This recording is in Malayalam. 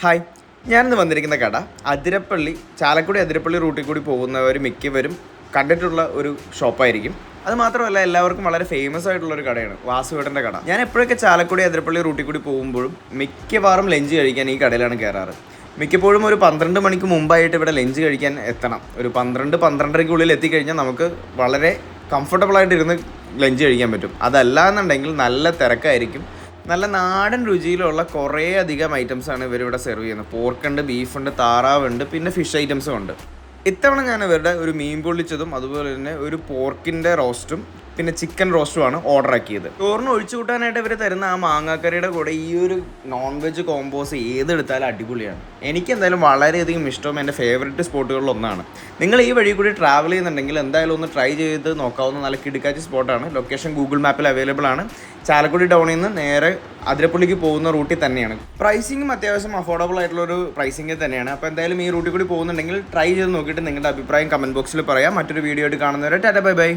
ഹായ്, ഞാനിന്ന് വന്നിരിക്കുന്ന കട ചാലക്കുടി അതിരപ്പള്ളി റൂട്ടിൽ കൂടി പോകുന്നവർ മിക്കവരും കണ്ടിട്ടുള്ള ഒരു ഷോപ്പായിരിക്കും. അത് മാത്രമല്ല, എല്ലാവർക്കും വളരെ ഫേമസ് ആയിട്ടുള്ളൊരു കടയാണ് വാസുവേട്ടൻ്റെ കട. ഞാൻ എപ്പോഴൊക്കെ ചാലക്കുടി അതിരപ്പള്ളി റൂട്ടിൽ കൂടി പോകുമ്പോഴും മിക്കവാറും ലഞ്ച് കഴിക്കാൻ ഈ കടയിലാണ് കയറാറ്. മിക്കപ്പോഴും ഒരു 12 മണിക്ക് മുമ്പായിട്ട് ഇവിടെ ലഞ്ച് കഴിക്കാൻ എത്തണം. ഒരു 12-12:30 എത്തിക്കഴിഞ്ഞാൽ നമുക്ക് വളരെ കംഫർട്ടബിളായിട്ട് ഇരുന്ന് ലഞ്ച് കഴിക്കാൻ പറ്റും. അതല്ല എന്നുണ്ടെങ്കിൽ നല്ല തിരക്കായിരിക്കും. നല്ല നാടൻ രുചിയിലുള്ള കുറേ അധികം ഐറ്റംസാണ് ഇവരിവിടെ സെർവ് ചെയ്യുന്നത്. പോർക്കുണ്ട്, ബീഫുണ്ട്, താറാവുണ്ട്, പിന്നെ ഫിഷ് ഐറ്റംസും ഉണ്ട്. ഇത്തവണ ഞാൻ ഇവരുടെ ഒരു മീൻ പൊള്ളിച്ചതും അതുപോലെ തന്നെ ഒരു പോർക്കിൻ്റെ റോസ്റ്റും പിന്നെ ചിക്കൻ റോസ്റ്റുമാണ് ഓർഡർ ആക്കിയത്. ചോറിന് ഒഴിച്ചു കൂട്ടാനായിട്ട് ഇവർ തരുന്ന ആ മാങ്ങാക്കറിയുടെ കൂടെ ഈ ഒരു നോൺ വെജ് കോമ്പോസ് ഏതെടുത്താലും അടിപൊളിയാണ്. എനിക്ക് എന്തായാലും വളരെയധികം ഇഷ്ടവും എൻ്റെ ഫേവറേറ്റ് സ്പോട്ടുകളിലൊന്നാണ്. നിങ്ങൾ ഈ വഴി കൂടി ട്രാവൽ ചെയ്യുന്നുണ്ടെങ്കിൽ എന്തായാലും ഒന്ന് ട്രൈ ചെയ്ത് നോക്കാവുന്ന നല്ല കിടുക്കാച്ചി സ്പോട്ടാണ്. ലൊക്കേഷൻ ഗൂഗിൾ മാപ്പിൽ അവൈലബിൾ ആണ്. ചാലക്കുടി ടൗണിൽ നിന്ന് നേരെ അതിരപ്പള്ളിക്ക് പോകുന്ന റൂട്ടിൽ തന്നെയാണ്. പ്രൈസിങ്ങും അത്യാവശ്യം അഫോർഡബിൾ ആയിട്ടുള്ളൊരു പ്രൈസിങ്ങിൽ തന്നെയാണ്. അപ്പോൾ എന്തായാലും ഈ റൂട്ടിൽ കൂടി പോകുന്നുണ്ടെങ്കിൽ ട്രൈ ചെയ്ത് നോക്കിയിട്ട് നിങ്ങളുടെ അഭിപ്രായം കമൻറ്റ് ബോക്സിൽ പറയാം. മറ്റൊരു വീഡിയോ ആയിട്ട് കാണുന്നവരെ ടാറ്റ ബൈ ബൈ.